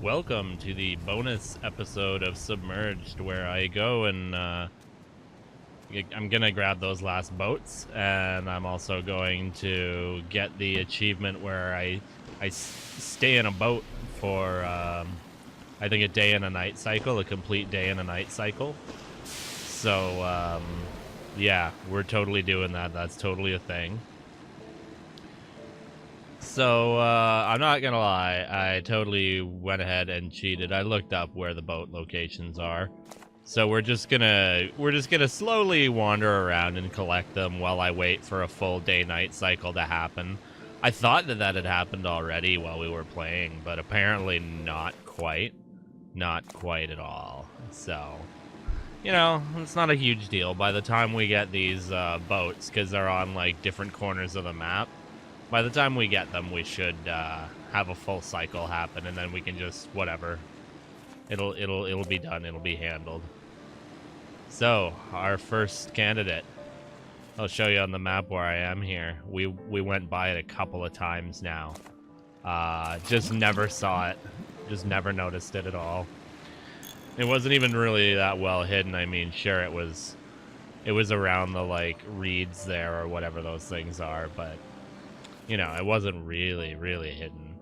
Welcome to the bonus episode of Submerged, where I go and I'm gonna grab those last boats, and I'm also going to get the achievement where I stay in a boat for I think a day and a night cycle, a complete day and a night cycle. So yeah, we're totally doing that. That's totally a thing. So, I'm not gonna lie, I totally went ahead and cheated. I looked up where the boat locations are. So we're just gonna slowly wander around and collect them while I wait for a full day-night cycle to happen. I thought that had happened already while we were playing, but apparently not quite. Not quite at all. So, you know, it's not a huge deal. By the time we get these boats, because they're on, like, different corners of the map, by the time we get them, we should have a full cycle happen, and then we can just whatever. It'll be done. It'll be handled. So our first candidate. I'll show you on the map where I am here. We went by it a couple of times now. Just never saw it. Just never noticed it at all. It wasn't even really that well hidden. I mean, sure, it was around the like reeds there or whatever those things are, but. You know, it wasn't really hidden.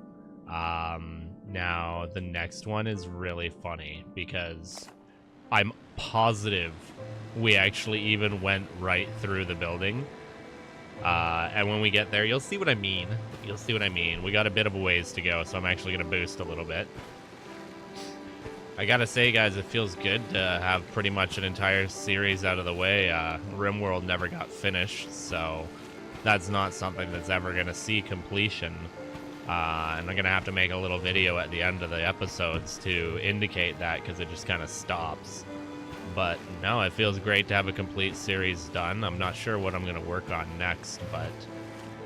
Now, the next one is really funny because I'm positive we actually even went right through the building. And when we get there, you'll see what I mean. You'll see what I mean. We got a bit of a ways to go, so I'm actually going to boost a little bit. I gotta say, guys, it feels good to have pretty much an entire series out of the way. RimWorld never got finished, so... that's not something that's ever going to see completion. And I'm going to have to make a little video at the end of the episodes to indicate that, because it just kind of stops. But no, it feels great to have a complete series done. I'm not sure what I'm going to work on next, but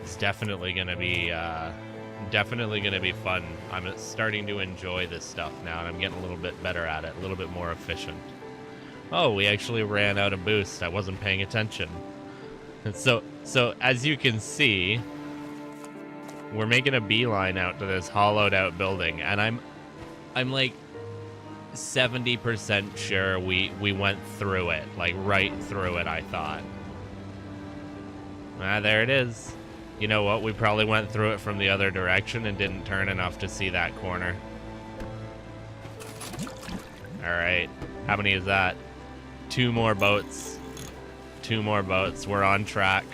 it's definitely going to be fun. I'm starting to enjoy this stuff now, and I'm getting a little bit better at it, a little bit more efficient. Oh, we actually ran out of boost. I wasn't paying attention. And so as you can see, we're making a beeline out to this hollowed out building, and I'm like 70% sure we went through it, like right through it, I thought. There it is. You know what? We probably went through it from the other direction and didn't turn enough to see that corner. All right. How many is that? 2 more boats. 2 more boats. We're on track.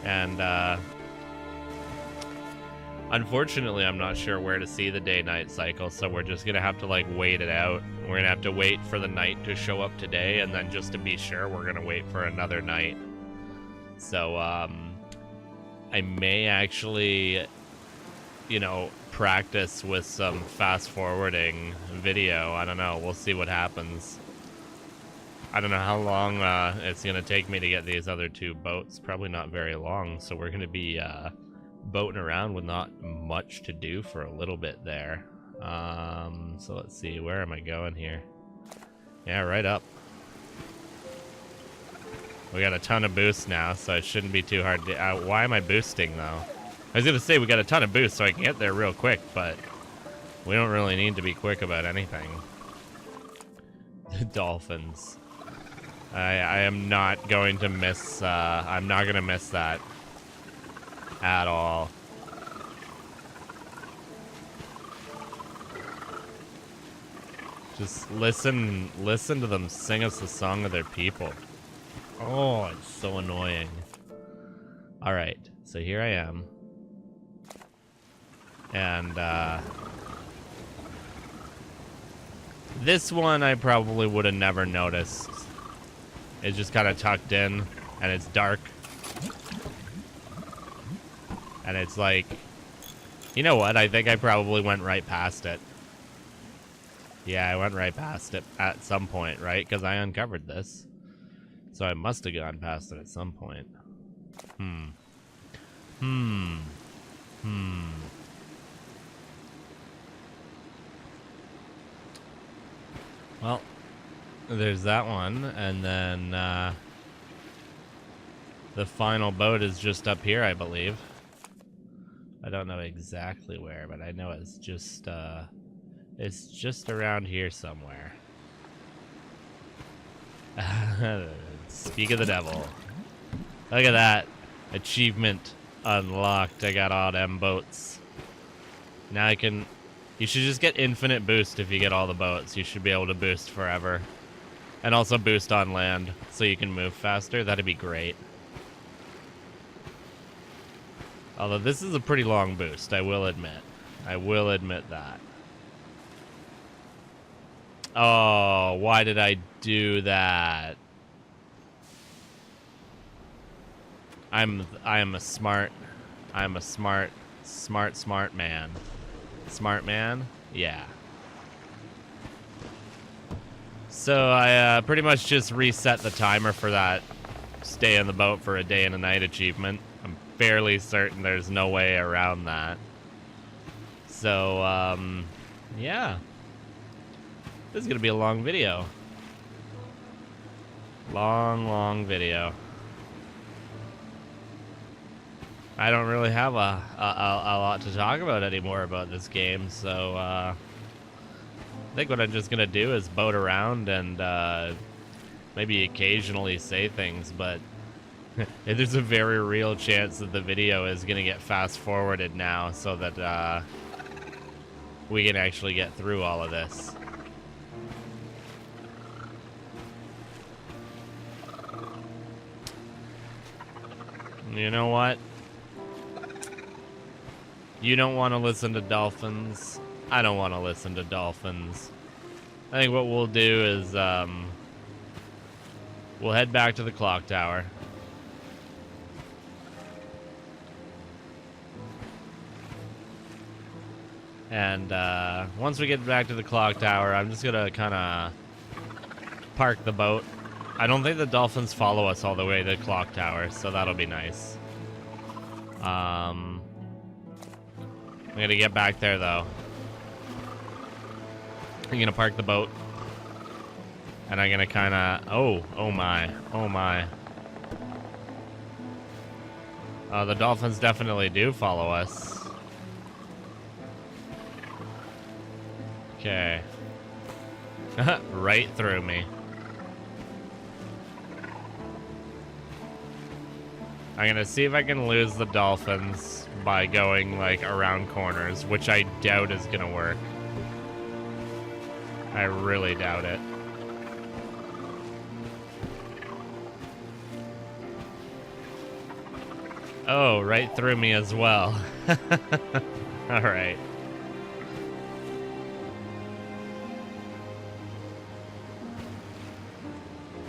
And unfortunately, I'm not sure where to see the day-night cycle, so we're just gonna have to like wait it out. We're gonna have to wait for the night to show up today, and then just to be sure, we're gonna wait for another night. So I may actually, you know, practice with some fast-forwarding video. I don't know. We'll see what happens. I don't know how long it's going to take me to get these other 2 boats. Probably not very long, so we're going to be boating around with not much to do for a little bit there. So let's see, where am I going here? Yeah, right up. We got a ton of boost now, so it shouldn't be too hard to... why am I boosting, though? I was going to say we got a ton of boost, so I can get there real quick, but we don't really need to be quick about anything. The dolphins. I am not going to miss, I'm not going to miss that at all. Just listen to them sing us the song of their people. Oh, it's so annoying. All right, so here I am. And, this one I probably would have never noticed. It's just kind of tucked in, and it's dark. And it's like, you know what? I think I probably went right past it. Yeah, I went right past it at some point, right? Because I uncovered this. So I must have gone past it at some point. Well, there's that one, and then the final boat is just up here, I believe. I don't know exactly where, but I know it's just around here somewhere. Speak of the devil. Look at that. Achievement unlocked. I got all them boats. Now I can... You should just get infinite boost if you get all the boats. You should be able to boost forever. And also boost on land so you can move faster. That'd be great. Although this is a pretty long boost, I will admit. I will admit that. Oh, why did I do that? I am a smart man. Smart man? Yeah. So I pretty much just reset the timer for that stay on the boat for a day and a night achievement. I'm fairly certain there's no way around that. So, yeah. This is going to be a long video. Long video. I don't really have a lot to talk about anymore about this game, so I think what I'm just going to do is boat around and maybe occasionally say things, but there's a very real chance that the video is going to get fast-forwarded now so that we can actually get through all of this. You know what? You don't want to listen to dolphins. I don't want to listen to dolphins. I think what we'll do is we'll head back to the clock tower. And once we get back to the clock tower, I'm just going to kind of park the boat. I don't think the dolphins follow us all the way to the clock tower, so that'll be nice. I'm gonna get back there though. I'm gonna park the boat, and I'm gonna kind of oh my. The dolphins definitely do follow us. Okay. Right through me. I'm gonna see if I can lose the dolphins by going, like, around corners, which I doubt is gonna work. I really doubt it. Oh, right through me as well. Alright.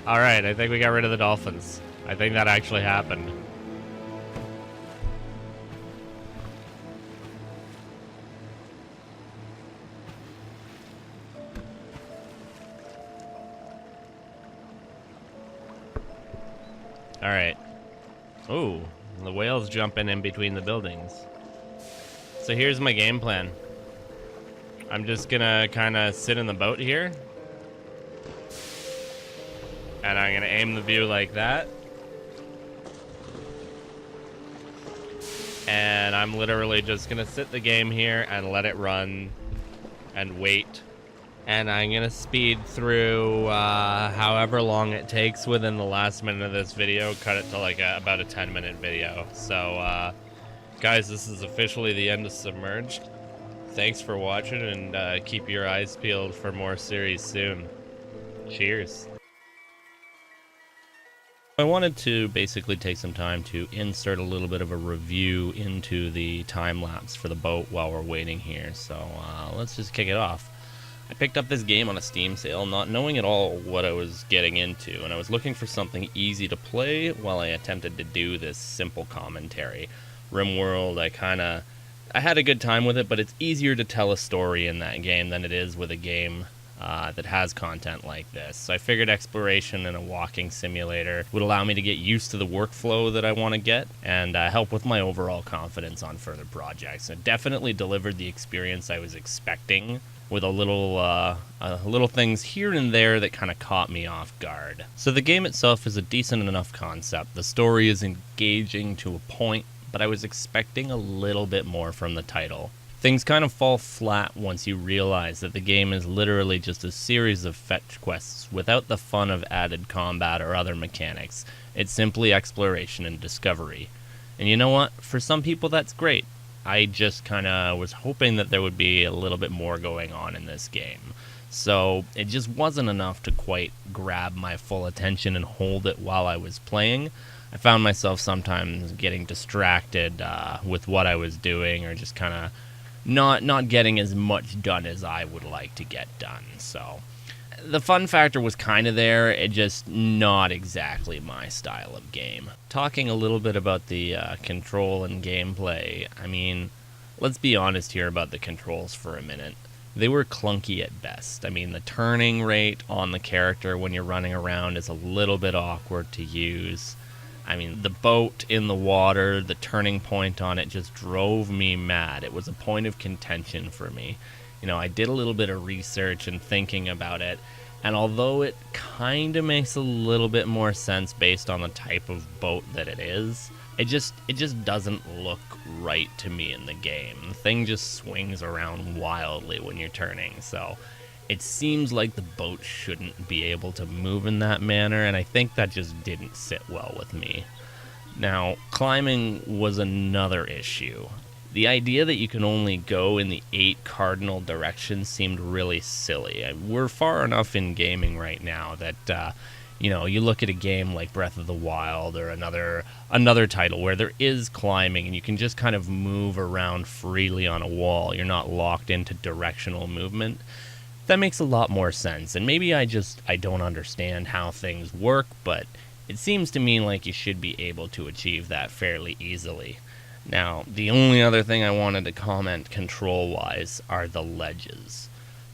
Alright, I think we got rid of the dolphins. I think that actually happened. Alright. Ooh, the whale's jumping in between the buildings. So here's my game plan. I'm just gonna kind of sit in the boat here. And I'm gonna aim the view like that. And I'm literally just gonna sit the game here and let it run and wait. And I'm gonna speed through however long it takes within the last minute of this video, cut it to like about a 10-minute video. So guys, this is officially the end of Submerged. Thanks for watching, and keep your eyes peeled for more series soon. Cheers. I wanted to basically take some time to insert a little bit of a review into the time lapse for the boat while we're waiting here. So let's just kick it off. I picked up this game on a Steam sale, not knowing at all what I was getting into, and I was looking for something easy to play while I attempted to do this simple commentary. RimWorld, I had a good time with it, but it's easier to tell a story in that game than it is with a game that has content like this. So I figured exploration and a walking simulator would allow me to get used to the workflow that I want to get and help with my overall confidence on further projects. It definitely delivered the experience I was expecting, with a little things here and there that kind of caught me off guard. So the game itself is a decent enough concept. The story is engaging to a point, but I was expecting a little bit more from the title. Things kind of fall flat once you realize that the game is literally just a series of fetch quests without the fun of added combat or other mechanics. It's simply exploration and discovery. And you know what? For some people that's great. I just kind of was hoping that there would be a little bit more going on in this game. So it just wasn't enough to quite grab my full attention and hold it while I was playing. I found myself sometimes getting distracted with what I was doing, or just kind of not getting as much done as I would like to get done. So the fun factor was kind of there, it just not exactly my style of game. Talking a little bit about the control and gameplay, I mean, let's be honest here about the controls for a minute. They were clunky at best. I mean, the turning rate on the character when you're running around is a little bit awkward to use. I mean, the boat in the water, the turning point on it just drove me mad. It was a point of contention for me. You know, I did a little bit of research and thinking about it, and although it kind of makes a little bit more sense based on the type of boat that it is, it just doesn't look right to me in the game. The thing just swings around wildly when you're turning, so it seems like the boat shouldn't be able to move in that manner, and I think that just didn't sit well with me. Now, climbing was another issue. The idea that you can only go in the 8 cardinal directions seemed really silly. We're far enough in gaming right now that, you look at a game like Breath of the Wild or another title where there is climbing and you can just kind of move around freely on a wall. You're not locked into directional movement. That makes a lot more sense, and maybe I don't understand how things work, but it seems to me like you should be able to achieve that fairly easily. Now, the only other thing I wanted to comment control-wise are the ledges.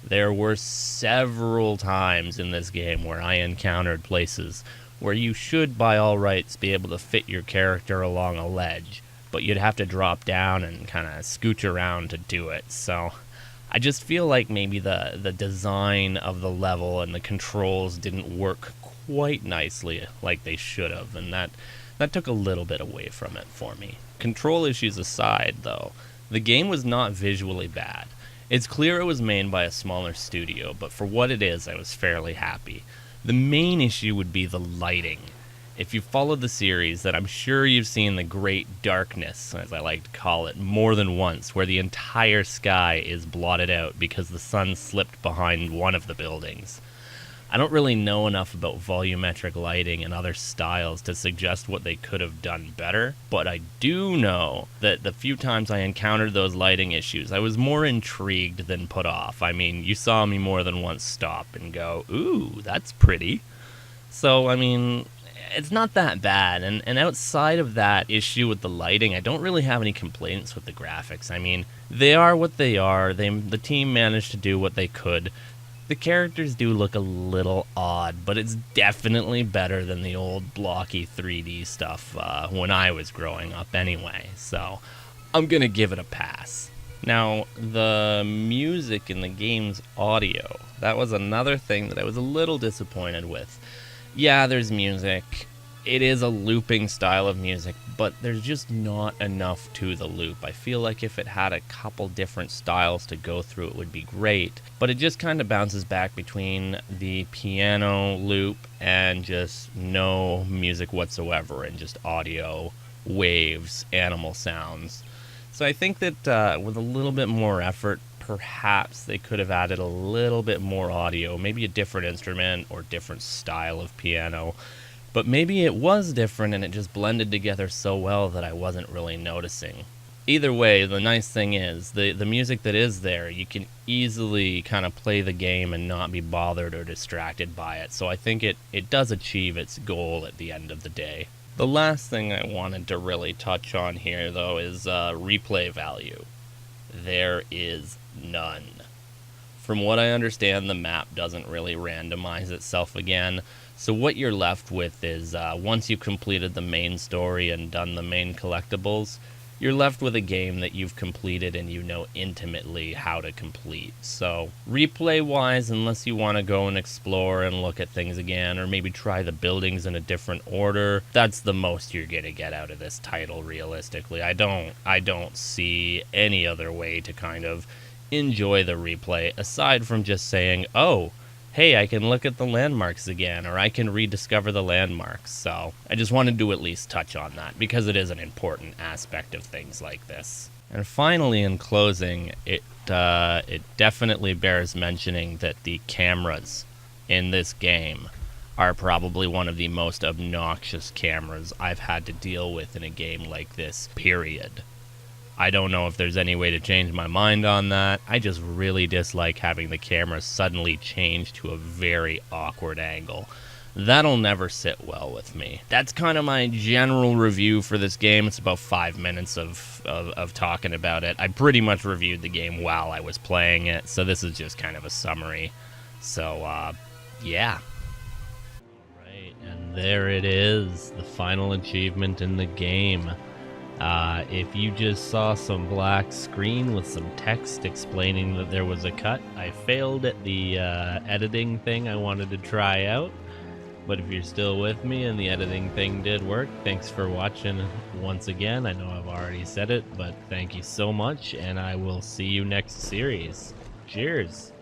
There were several times in this game where I encountered places where you should, by all rights, be able to fit your character along a ledge, but you'd have to drop down and kind of scooch around to do it, so I just feel like maybe the design of the level and the controls didn't work quite nicely like they should have, and that took a little bit away from it for me. Control issues aside, though, the game was not visually bad. It's clear it was made by a smaller studio, but for what it is, I was fairly happy. The main issue would be the lighting. If you followed the series, then I'm sure you've seen the Great Darkness, as I like to call it, more than once, where the entire sky is blotted out because the sun slipped behind one of the buildings. I don't really know enough about volumetric lighting and other styles to suggest what they could have done better, but I do know that the few times I encountered those lighting issues, I was more intrigued than put off. I mean, you saw me more than once stop and go, "Ooh, that's pretty." So, I mean, it's not that bad, and outside of that issue with the lighting, I don't really have any complaints with the graphics. I mean, they are what they are. The team managed to do what they could. The characters do look a little odd, but it's definitely better than the old blocky 3D stuff when I was growing up anyway, so I'm gonna give it a pass. Now, the music in the game's audio, that was another thing that I was a little disappointed with. Yeah, there's music. It is a looping style of music, but there's just not enough to the loop. I feel like if it had a couple different styles to go through, it would be great. But it just kind of bounces back between the piano loop and just no music whatsoever, and just audio, waves, animal sounds. So I think that with a little bit more effort, perhaps they could have added a little bit more audio, maybe a different instrument or different style of piano. But maybe it was different and it just blended together so well that I wasn't really noticing. Either way, the nice thing is, the music that is there, you can easily kind of play the game and not be bothered or distracted by it. So I think it does achieve its goal at the end of the day. The last thing I wanted to really touch on here, though, is replay value. There is none. From what I understand, the map doesn't really randomize itself again. So what you're left with is, once you've completed the main story and done the main collectibles, you're left with a game that you've completed and you know intimately how to complete. So replay wise, unless you want to go and explore and look at things again, or maybe try the buildings in a different order, that's the most you're gonna get out of this title realistically. I don't see any other way to kind of enjoy the replay aside from just saying, oh, hey, I can look at the landmarks again, or I can rediscover the landmarks. So I just wanted to at least touch on that because it is an important aspect of things like this. And finally, in closing, it definitely bears mentioning that the cameras in this game are probably one of the most obnoxious cameras I've had to deal with in a game like this, period. I don't know if there's any way to change my mind on that. I just really dislike having the camera suddenly change to a very awkward angle. That'll never sit well with me. That's kind of my general review for this game. It's about 5 minutes of talking about it. I pretty much reviewed the game while I was playing it, so this is just kind of a summary. So, yeah. Right, and there it is, the final achievement in the game. If you just saw some black screen with some text explaining that there was a cut, I failed at the editing thing I wanted to try out. But if you're still with me and the editing thing did work, thanks for watching once again. I know I've already said it, but thank you so much, and I will see you next series. Cheers!